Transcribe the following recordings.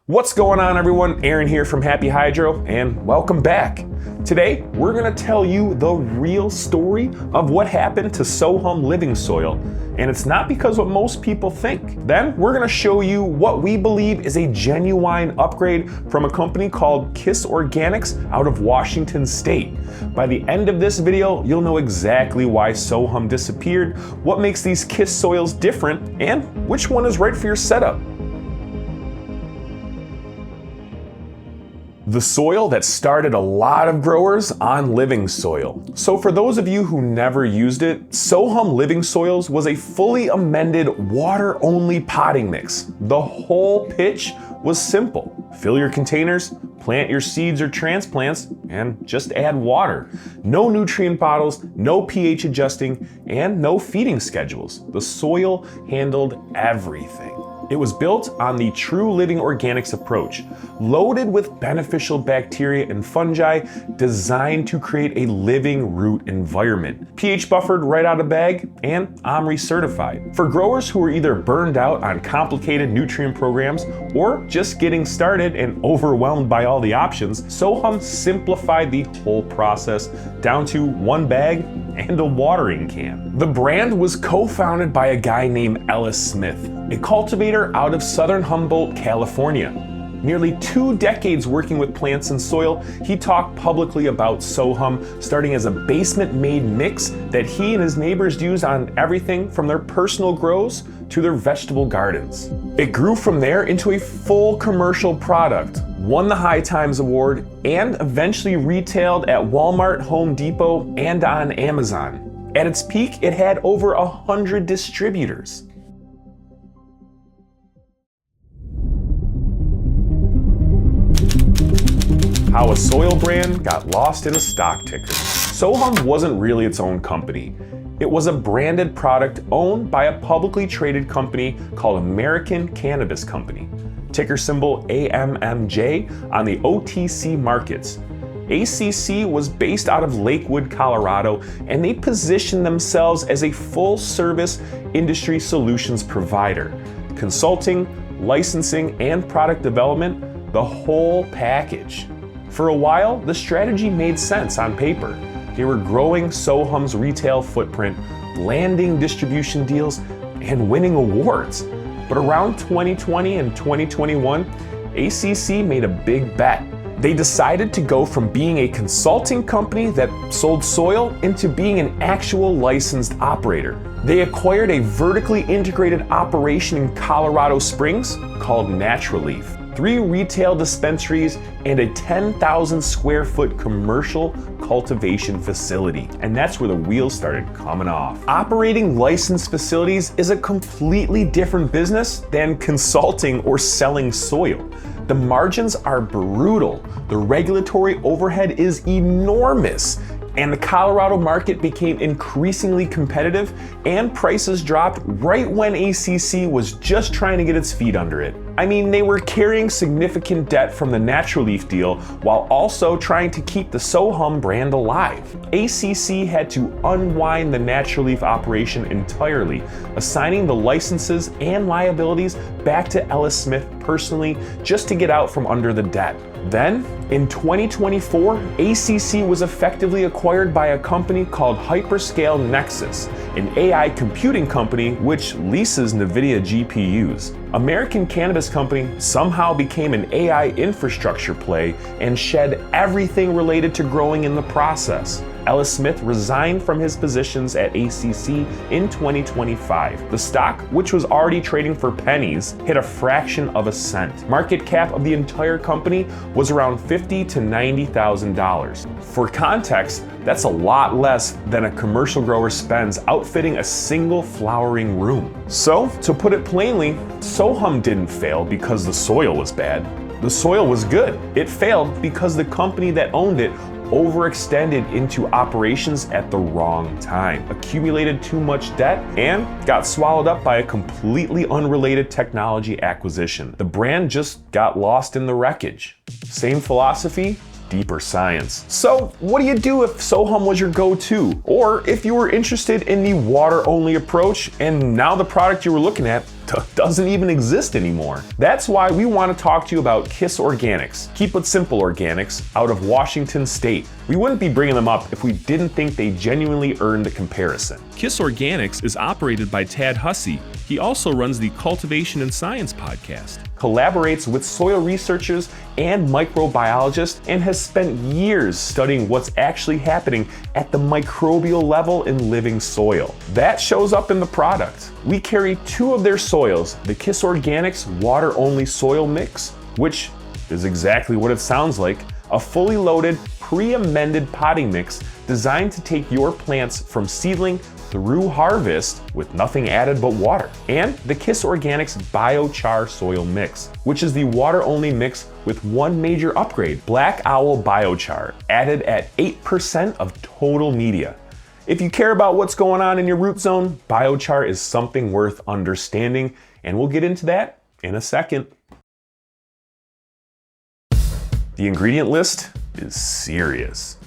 What's going on, everyone? Aaron here from Happy Hydro, and welcome back. Today, we're gonna tell you the real story of what happened to SOHUM Living Soil, and it's not because what most people think. Then, we're gonna show you what we believe is a genuine upgrade from a company called KIS Organics out of Washington State. By the end of this video, you'll know exactly why SOHUM disappeared, what makes these KIS soils different, and which one is right for your setup. The soil that started a lot of growers on Living Soil. So for those of you who never used it, SOHUM Living Soils was a fully amended water-only potting mix. The whole pitch was simple. Fill your containers, plant your seeds or transplants, and just add water. No nutrient bottles, no pH adjusting, and no feeding schedules. The soil handled everything. It was built on the True Living Organics approach, loaded with beneficial bacteria and fungi designed to create a living root environment. pH buffered right out of bag and OMRI certified. For growers who are either burned out on complicated nutrient programs or just getting started and overwhelmed by all the options, SOHUM simplified the whole process down to one bag and a watering can. The brand was co-founded by a guy named Ellis Smith, a cultivator out of southern Humboldt, California. Nearly 2 decades working with plants and soil, he talked publicly about SOHUM, starting as a basement-made mix that he and his neighbors used on everything from their personal grows to their vegetable gardens. It grew from there into a full commercial product, won the High Times Award, and eventually retailed at Walmart, Home Depot, and on Amazon. At its peak, it had over 100 distributors. How a soil brand got lost in a stock ticker. SOHUM wasn't really its own company. It was a branded product owned by a publicly traded company called American Cannabis Company, ticker symbol AMMJ on the OTC markets. ACC was based out of Lakewood, Colorado, and they positioned themselves as a full-service industry solutions provider. Consulting, licensing, and product development, the whole package. For a while, the strategy made sense on paper. They were growing SOHUM's retail footprint, landing distribution deals, and winning awards. But around 2020 and 2021, ACC made a big bet. They decided to go from being a consulting company that sold soil into being an actual licensed operator. They acquired a vertically integrated operation in Colorado Springs called Natural Leaf. 3 retail dispensaries, and a 10,000 square foot commercial cultivation facility. And that's where the wheels started coming off. Operating licensed facilities is a completely different business than consulting or selling soil. The margins are brutal. The regulatory overhead is enormous. And the Colorado market became increasingly competitive, and prices dropped right when ACC was just trying to get its feet under it. I mean, they were carrying significant debt from the Natural Leaf deal while also trying to keep the SOHUM brand alive. ACC had to unwind the Natural Leaf operation entirely, assigning the licenses and liabilities back to Ellis Smith personally just to get out from under the debt. Then, in 2024, ACC was effectively acquired by a company called Hyperscale Nexus, an AI computing company which leases NVIDIA GPUs. American Cannabis Company somehow became an AI infrastructure play and shed everything related to growing in the process. Ellis Smith resigned from his positions at ACC in 2025. The stock, which was already trading for pennies, hit a fraction of a cent. Market cap of the entire company was around $50,000 to $90,000. For context, that's a lot less than a commercial grower spends outfitting a single flowering room. So, to put it plainly, SOHUM didn't fail because the soil was bad. The soil was good. It failed because the company that owned it overextended into operations at the wrong time, accumulated too much debt, and got swallowed up by a completely unrelated technology acquisition. The brand just got lost in the wreckage. Same philosophy, deeper science. So what do you do if SOHUM was your go-to? Or if you were interested in the water-only approach and now the product you were looking at doesn't even exist anymore. That's why we want to talk to you about KIS Organics, Keep It Simple Organics, out of Washington State. We wouldn't be bringing them up if we didn't think they genuinely earned the comparison. KIS Organics is operated by Tad Hussey. He also runs the Cultivation and Science podcast. Collaborates with soil researchers and microbiologists, and has spent years studying what's actually happening at the microbial level in living soil. That shows up in the product. We carry 2 of their soils, the KIS Organics water-only soil mix, which is exactly what it sounds like, a fully loaded, pre-amended potting mix designed to take your plants from seedling through harvest with nothing added but water. And the KIS Organics Biochar soil mix, which is the water-only mix with one major upgrade, Black Owl Biochar, added at 8% of total media. If you care about what's going on in your root zone, biochar is something worth understanding, and we'll get into that in a second. The ingredient list is serious.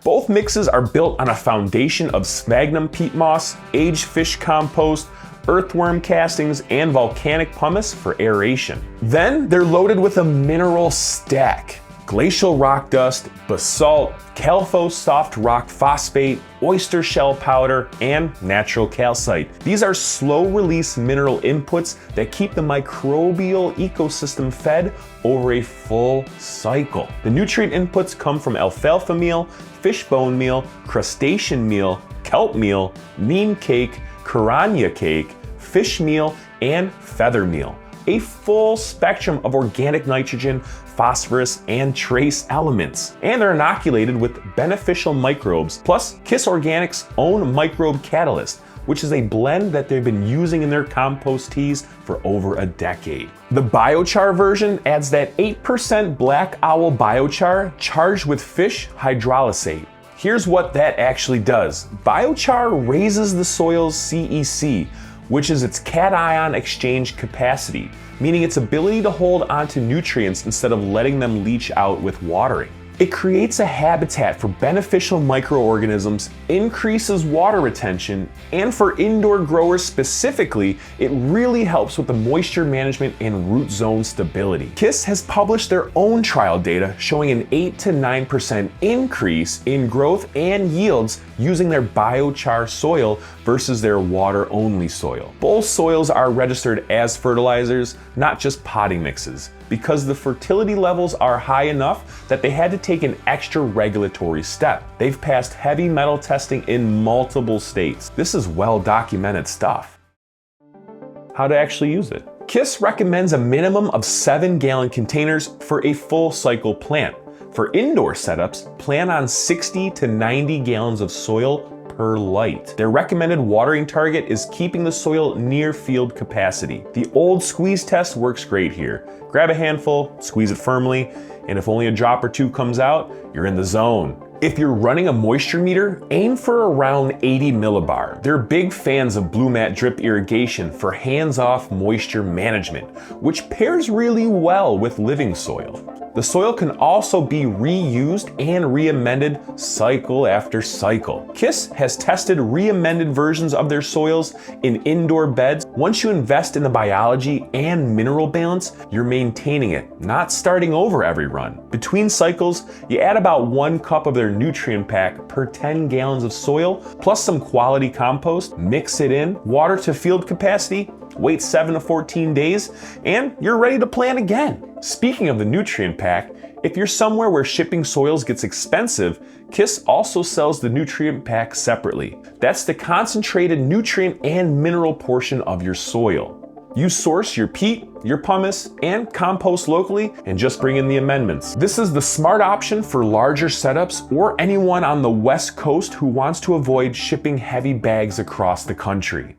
Both mixes are built on a foundation of sphagnum peat moss, aged fish compost, earthworm castings, and volcanic pumice for aeration. Then they're loaded with a mineral stack: glacial rock dust, basalt, calfo soft rock phosphate, oyster shell powder, and natural calcite. These are slow-release mineral inputs that keep the microbial ecosystem fed over a full cycle. The nutrient inputs come from alfalfa meal, fish bone meal, crustacean meal, kelp meal, neem cake, piranha cake, fish meal, and feather meal. A full spectrum of organic nitrogen, phosphorus, and trace elements. And they're inoculated with beneficial microbes, plus KIS Organics' own microbe catalyst, which is a blend that they've been using in their compost teas for over a decade. The biochar version adds that 8% Black Owl biochar charged with fish hydrolysate. Here's what that actually does. Biochar raises the soil's CEC, which is its cation exchange capacity, meaning its ability to hold onto nutrients instead of letting them leach out with watering. It creates a habitat for beneficial microorganisms, increases water retention, and for indoor growers specifically, it really helps with the moisture management and root zone stability. KIS has published their own trial data showing an 8 to 9% increase in growth and yields using their biochar soil versus their water-only soil. Both soils are registered as fertilizers, not just potting mixes, because the fertility levels are high enough that they had to take an extra regulatory step. They've passed heavy metal testing in multiple states. This is well documented stuff. How to actually use it. KIS recommends a minimum of 7-gallon containers for a full cycle plant. For indoor setups, plan on 60 to 90 gallons of soil per light. Their recommended watering target is keeping the soil near field capacity. The old squeeze test works great here. Grab a handful, squeeze it firmly, and if only a drop or 2 comes out, you're in the zone. If you're running a moisture meter, aim for around 80 millibar. They're big fans of Blue Mat drip irrigation for hands-off moisture management, which pairs really well with living soil. The soil can also be reused and re-amended cycle after cycle. KIS has tested re-amended versions of their soils in indoor beds. Once you invest in the biology and mineral balance, you're maintaining it, not starting over every run. Between cycles, you add about 1 cup of their nutrient pack per 10 gallons of soil, plus some quality compost, mix it in, water to field capacity, wait 7 to 14 days, and you're ready to plant again. Speaking of the nutrient pack, if you're somewhere where shipping soils gets expensive, KIS also sells the nutrient pack separately. That's the concentrated nutrient and mineral portion of your soil. You source your peat, your pumice, and compost locally, and just bring in the amendments. This is the smart option for larger setups or anyone on the West Coast who wants to avoid shipping heavy bags across the country.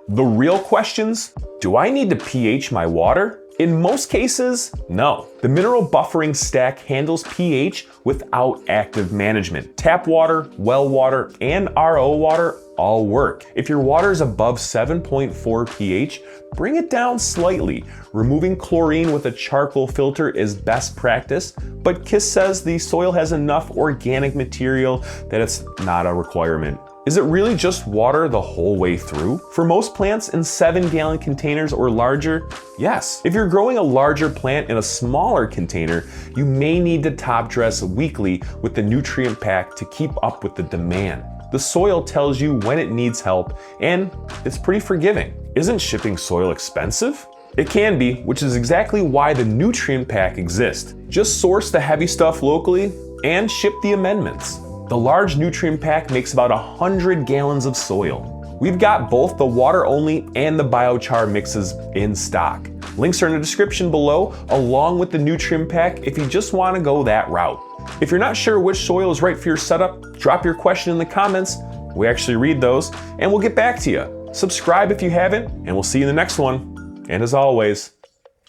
The real questions: do I need to pH my water? In most cases, no. The mineral buffering stack handles pH without active management. Tap water, well water, and RO water all work. If your water is above 7.4 pH, bring it down slightly. Removing chlorine with a charcoal filter is best practice, but KIS says the soil has enough organic material that it's not a requirement. Is it really just water the whole way through? For most plants in 7-gallon containers or larger, yes. If you're growing a larger plant in a smaller container, you may need to top dress weekly with the nutrient pack to keep up with the demand. The soil tells you when it needs help, and it's pretty forgiving. Isn't shipping soil expensive? It can be, which is exactly why the nutrient pack exists. Just source the heavy stuff locally and ship the amendments. The large nutrient pack makes about 100 gallons of soil. We've got both the water only and the biochar mixes in stock. Links are in the description below, along with the nutrient pack if you just want to go that route. If you're not sure which soil is right for your setup, drop your question in the comments. We actually read those, and we'll get back to you. Subscribe if you haven't, and we'll see you in the next one. And as always,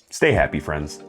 stay happy, friends.